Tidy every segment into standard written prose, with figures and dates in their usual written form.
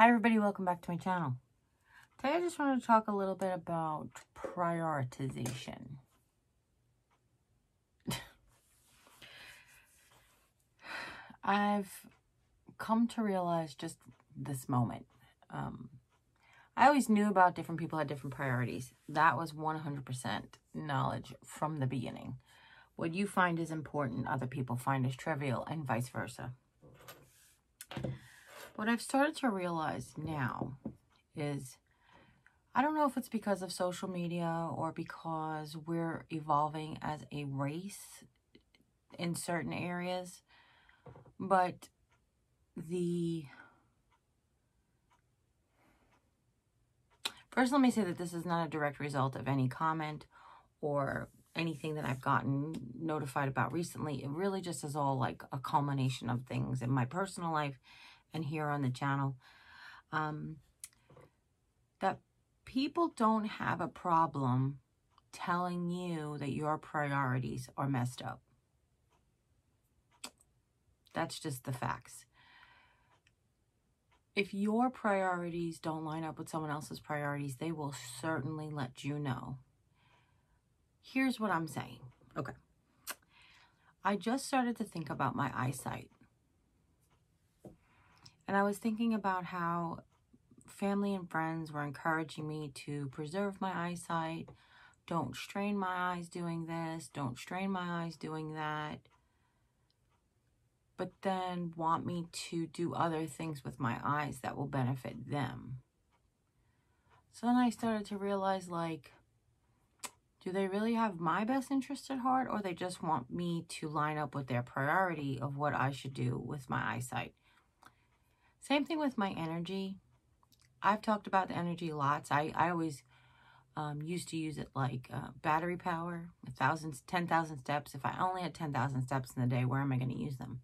Hi everybody, welcome back to my channel. Today I just wanted to talk a little bit about prioritization. I've come to realize just this moment. I always knew about different people had different priorities. That was 100% knowledge from the beginning. What you find is important, other people find is trivial, and vice versa. What I've started to realize now is, I don't know if it's because of social media or because we're evolving as a race in certain areas, but first let me say that this is not a direct result of any comment or anything that I've gotten notified about recently. It really just is all like a culmination of things in my personal life and here on the channel. That people don't have a problem telling you that your priorities are messed up. That's just the facts. If your priorities don't line up with someone else's priorities, they will certainly let you know. Here's what I'm saying. Okay. I just started to think about my eyesight. And I was thinking about how family and friends were encouraging me to preserve my eyesight. Don't strain my eyes doing this. Don't strain my eyes doing that. But then want me to do other things with my eyes that will benefit them. So then I started to realize, like, do they really have my best interest at heart, or they just want me to line up with their priority of what I should do with my eyesight? Same thing with my energy. I've talked about the energy lots. I always used to use it like battery power, 10,000 steps. If I only had 10,000 steps in a day, where am I going to use them?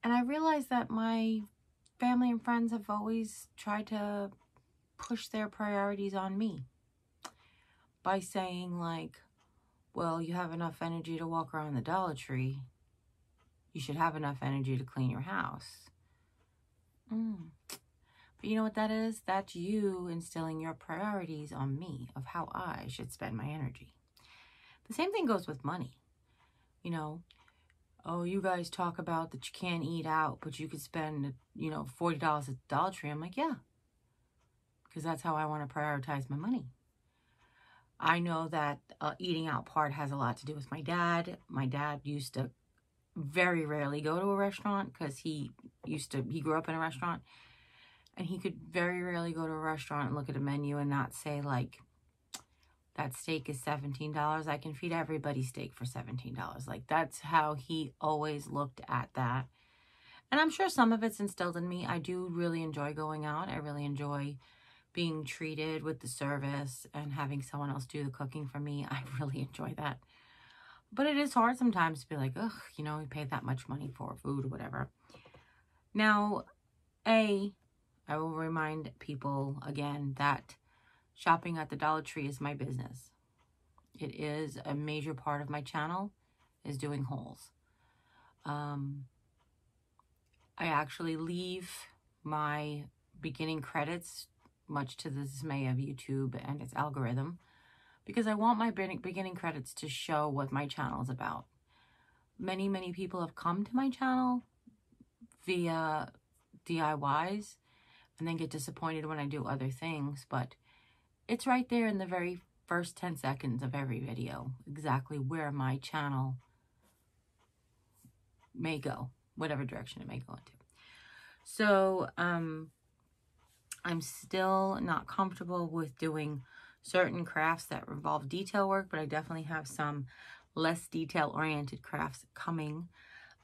And I realized that my family and friends have always tried to push their priorities on me by saying, like, well, you have enough energy to walk around the Dollar Tree. You should have enough energy to clean your house. But you know what that is? That's you instilling your priorities on me of how I should spend my energy. The same thing goes with money. You know, oh, you guys talk about that you can't eat out, but you could spend, $40 at the Dollar Tree. I'm like, yeah, because that's how I want to prioritize my money. I know that eating out part has a lot to do with my dad. My dad used to very rarely go to a restaurant because he grew up in a restaurant, and he could very rarely go to a restaurant and look at a menu and not say, like, that steak is $17. I can feed everybody steak for $17. Like, that's how he always looked at that. And I'm sure some of it's instilled in me. I do really enjoy going out. I really enjoy being treated with the service and having someone else do the cooking for me. I really enjoy that. But it is hard sometimes to be like, ugh, we paid that much money for food or whatever. Now, I will remind people again that shopping at the Dollar Tree is my business. It is a major part of my channel, is doing hauls. I actually leave my beginning credits, much to the dismay of YouTube and its algorithm, because I want my beginning credits to show what my channel is about. Many, many people have come to my channel via DIYs and then get disappointed when I do other things, but it's right there in the very first 10 seconds of every video, exactly where my channel may go, whatever direction it may go into. So, I'm still not comfortable with doing certain crafts that involve detail work, but I definitely have some less detail-oriented crafts coming.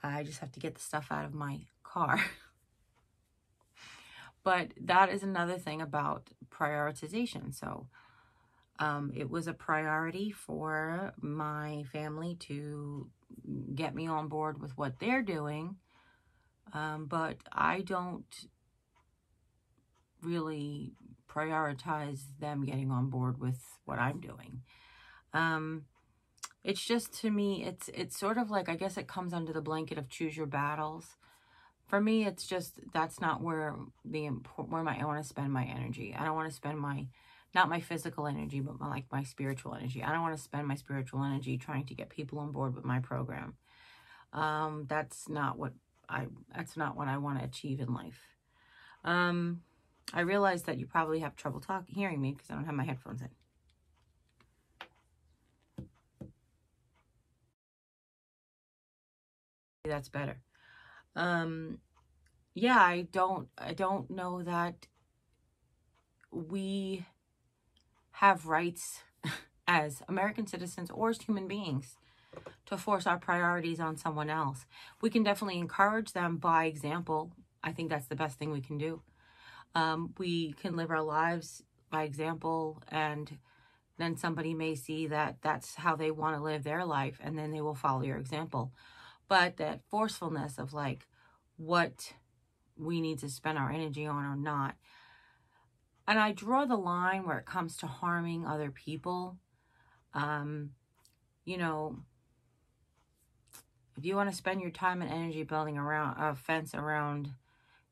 I just have to get the stuff out of my car. But that is another thing about prioritization. So it was a priority for my family to get me on board with what they're doing. But I don't really prioritize them getting on board with what I'm doing. It's just, to me, it's sort of like, I guess it comes under the blanket of choose your battles. for me, it's just, that's not where I want to spend my energy. I don't want to spend not my physical energy, but my spiritual energy. I don't want to spend my spiritual energy trying to get people on board with my program. That's not what I want to achieve in life. I realize that you probably have trouble hearing me because I don't have my headphones in. That's better. Yeah, I don't know that we have rights as American citizens or as human beings to force our priorities on someone else. We can definitely encourage them by example. I think that's the best thing we can do. We can live our lives by example, and then somebody may see that that's how they want to live their life, and then they will follow your example. But that forcefulness of like what we need to spend our energy on or not. And I draw the line where it comes to harming other people. You know, if you want to spend your time and energy building around a fence around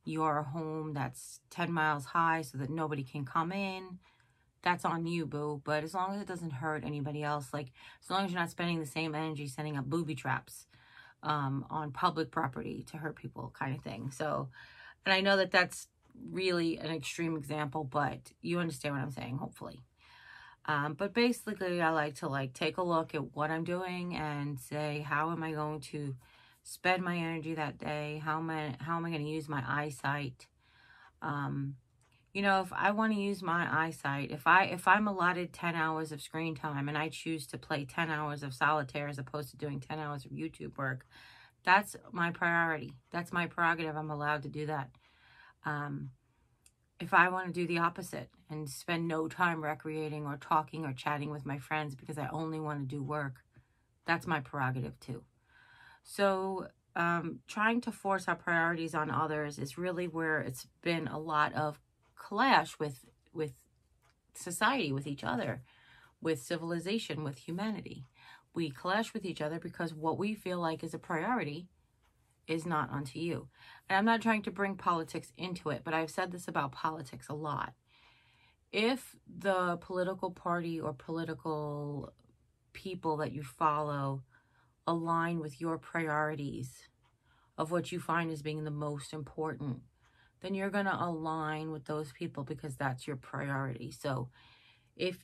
your home that's 10 miles high so that nobody can come in, that's on you, boo. But as long as it doesn't hurt anybody else, like as long as you're not spending the same energy setting up booby traps on public property to hurt people, kind of thing. So, and I know that that's really an extreme example, but you understand what I'm saying, hopefully. But basically, I like to take a look at what I'm doing and say, how am I going to spend my energy that day? How am I going to use my eyesight? You know, if I want to use my eyesight, if I'm allotted 10 hours of screen time and I choose to play 10 hours of solitaire as opposed to doing 10 hours of YouTube work, that's my priority. That's my prerogative. I'm allowed to do that. If I want to do the opposite and spend no time recreating or talking or chatting with my friends because I only want to do work, that's my prerogative too. So trying to force our priorities on others is really where it's been a lot of clash with society, with each other, with civilization, with humanity. We clash with each other because what we feel like is a priority is not unto you. And I'm not trying to bring politics into it, but I've said this about politics a lot. If the political party or political people that you follow align with your priorities of what you find as being the most important, then you're going to align with those people because that's your priority. So if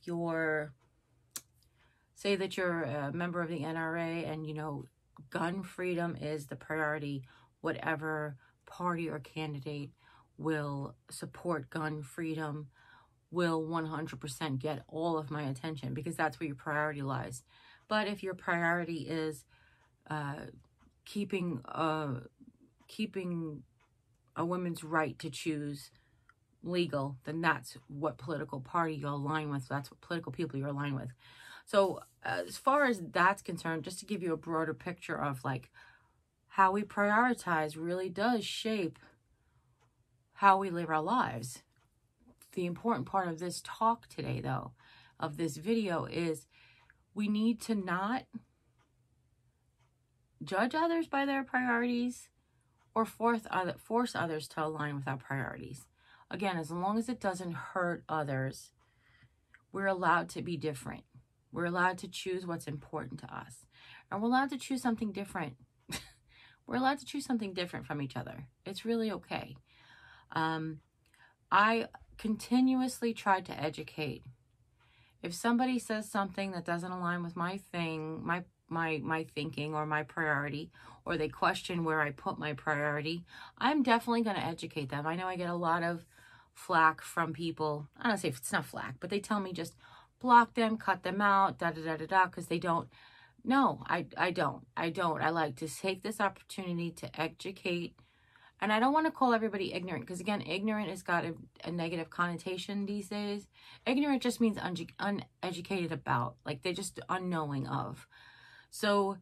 say that you're a member of the NRA and, you know, gun freedom is the priority, whatever party or candidate will support gun freedom will 100% get all of my attention because that's where your priority lies. But if your priority is keeping a woman's right to choose legal, then that's what political party you align with. That's what political people you align with. So as far as that's concerned, just to give you a broader picture of like how we prioritize really does shape how we live our lives. The important part of this talk today, though, of this video, is we need to not judge others by their priorities or force others to align with our priorities. Again, as long as it doesn't hurt others, we're allowed to be different. We're allowed to choose what's important to us. And we're allowed to choose something different. We're allowed to choose something different from each other. It's really okay. I continuously try to educate. If somebody says something that doesn't align with my thing, my thinking or my priority, or they question where I put my priority, I'm definitely going to educate them. I know I get a lot of flack from people. I don't say it's not flack, but they tell me just block them, cut them out, because they don't. No, I don't. I like to take this opportunity to educate. And I don't want to call everybody ignorant, because again, ignorant has got a negative connotation these days. Ignorant just means uneducated about, like they're just unknowing of. So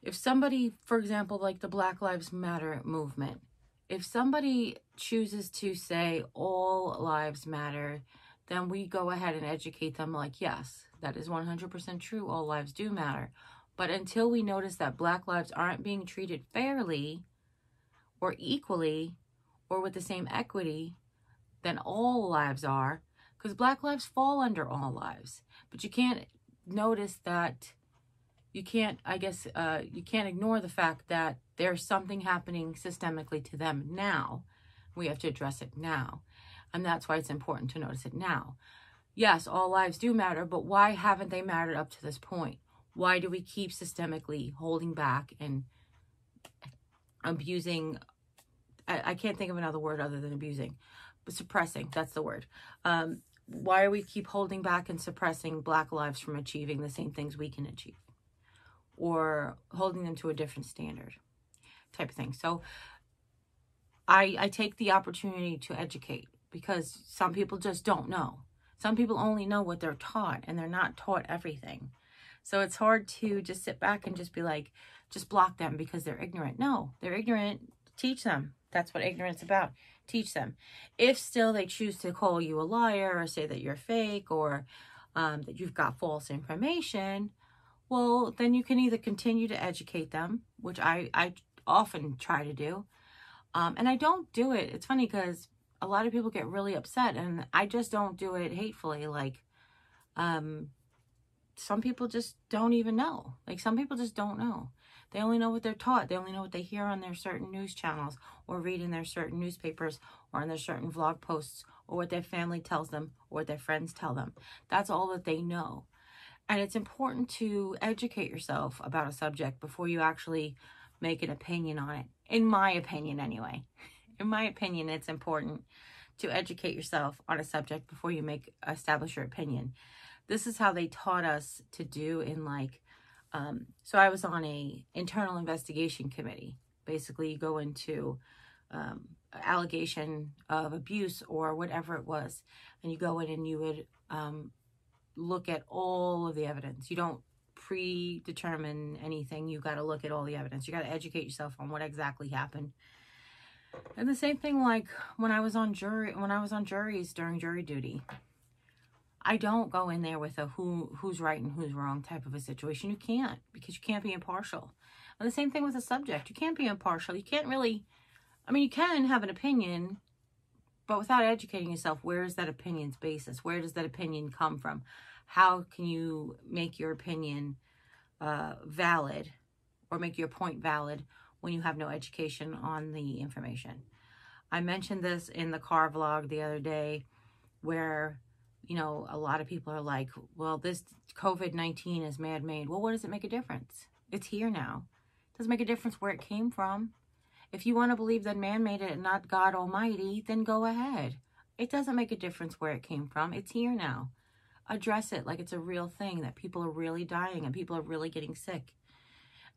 if somebody, for example, like the Black Lives Matter movement, if somebody chooses to say all lives matter, then we go ahead and educate them like, yes, that is 100% true. All lives do matter. But until we notice that Black lives aren't being treated fairly, or equally or with the same equity than all lives are, because Black lives fall under all lives. But you can't notice that, you can't, I guess, you can't ignore the fact that there's something happening systemically to them now. We have to address it now. And that's why it's important to notice it now. Yes, all lives do matter, but why haven't they mattered up to this point? Why do we keep systemically holding back and abusing? I can't think of another word other than abusing, but suppressing, that's the word. Why are we keep holding back and suppressing Black lives from achieving the same things we can achieve? Or holding them to a different standard type of thing. So I take the opportunity to educate, because some people just don't know. Some people only know what they're taught, and they're not taught everything. So it's hard to just sit back and just be like, just block them because they're ignorant. No, they're ignorant. Teach them. That's what ignorance is about. Teach them. If still they choose to call you a liar or say that you're fake, or that you've got false information, well, then you can either continue to educate them, which I often try to do. And I don't do it. It's funny because a lot of people get really upset, and I just don't do it hatefully. Like, some people just don't even know. Like, some people just don't know. They only know what they're taught. They only know what they hear on their certain news channels, or read in their certain newspapers, or in their certain vlog posts, or what their family tells them, or what their friends tell them. That's all that they know. And it's important to educate yourself about a subject before you actually make an opinion on it. In my opinion, anyway. In my opinion, it's important to educate yourself on a subject before you establish your opinion. This is how they taught us to do in, like, so I was on a internal investigation committee. Basically, you go into allegation of abuse or whatever it was, and you go in and you would look at all of the evidence. You don't predetermine anything. You got to look at all the evidence. You got to educate yourself on what exactly happened. And the same thing, like when I was on juries during jury duty, I don't go in there with a who's right and who's wrong type of a situation. You can't, because you can't be impartial. And the same thing with a subject. You can't be impartial. You can't really, I mean, you can have an opinion, but without educating yourself, where is that opinion's basis? Where does that opinion come from? How can you make your opinion valid, or make your point valid, when you have no education on the information? I mentioned this in the car vlog the other day, where, you know, a lot of people are like, well, this COVID-19 is man-made. Well, what does it make a difference? It's here now. It doesn't make a difference where it came from. If you want to believe that man made it and not God Almighty, then go ahead. It doesn't make a difference where it came from. It's here now. Address it like it's a real thing, that people are really dying and people are really getting sick.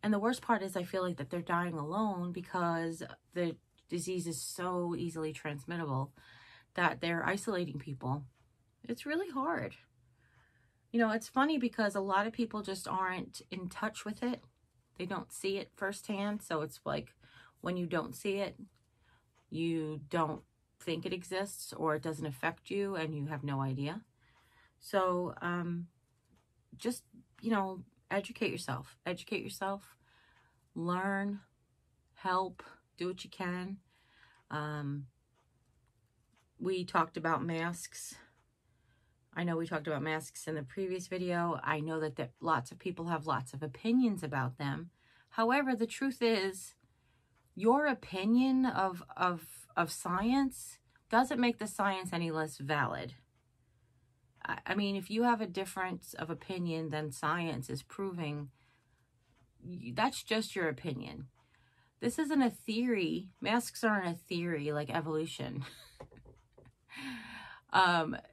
And the worst part is, I feel like that they're dying alone because the disease is so easily transmittable that they're isolating people. It's really hard. You know, it's funny because a lot of people just aren't in touch with it. They don't see it firsthand. So it's like, when you don't see it, you don't think it exists, or it doesn't affect you and you have no idea. So just, you know, educate yourself. Educate yourself. Learn. Help. Do what you can. We talked about masks. I know we talked about masks in the previous video. I know that lots of people have lots of opinions about them. However, the truth is, your opinion of science doesn't make the science any less valid. I mean, if you have a difference of opinion than science is proving, that's just your opinion. This isn't a theory. Masks aren't a theory like evolution.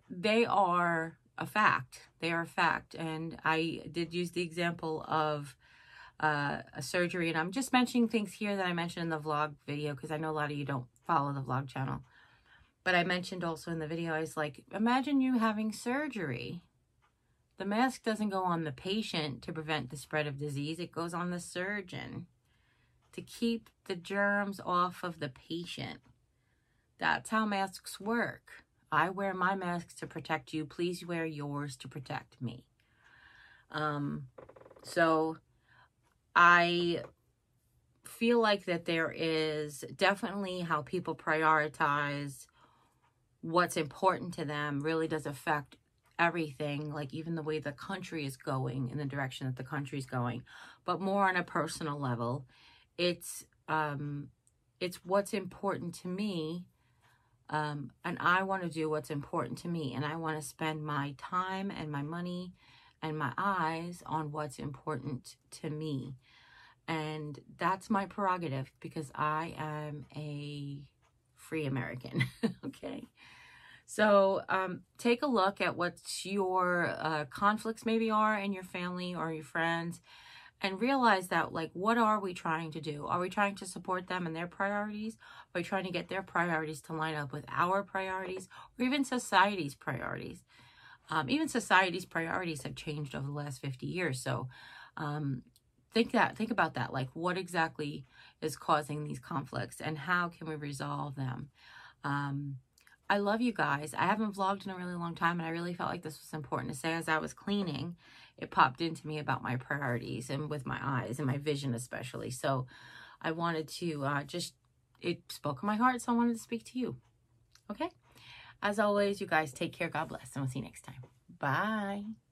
They are a fact. They are a fact. And I did use the example of a surgery, and I'm just mentioning things here that I mentioned in the vlog video, because I know a lot of you don't follow the vlog channel. But I mentioned also in the video, I was like, imagine you having surgery. The mask doesn't go on the patient to prevent the spread of disease. It goes on the surgeon to keep the germs off of the patient. That's how masks work. I wear my mask to protect you. Please wear yours to protect me. So I feel like that there is definitely how people prioritize what's important to them really does affect everything, like even the way the country is going, in the direction that the country's going. But more on a personal level, it's what's important to me, and I want to do what's important to me, and I want to spend my time and my money and my eyes on what's important to me. And that's my prerogative, because I am a free American. Okay. So take a look at what your conflicts maybe are in your family or your friends, and realize that, like, what are we trying to do? Are we trying to support them and their priorities? Are we trying to get their priorities to line up with our priorities, or even society's priorities? Even society's priorities have changed over the last 50 years. So think about that. Like, what exactly is causing these conflicts, and how can we resolve them? I love you guys. I haven't vlogged in a really long time, and I really felt like this was important to say. As I was cleaning, it popped into me about my priorities, and with my eyes and my vision especially. So I wanted to it spoke in my heart, so I wanted to speak to you. Okay? As always, you guys take care. God bless, and we'll see you next time. Bye.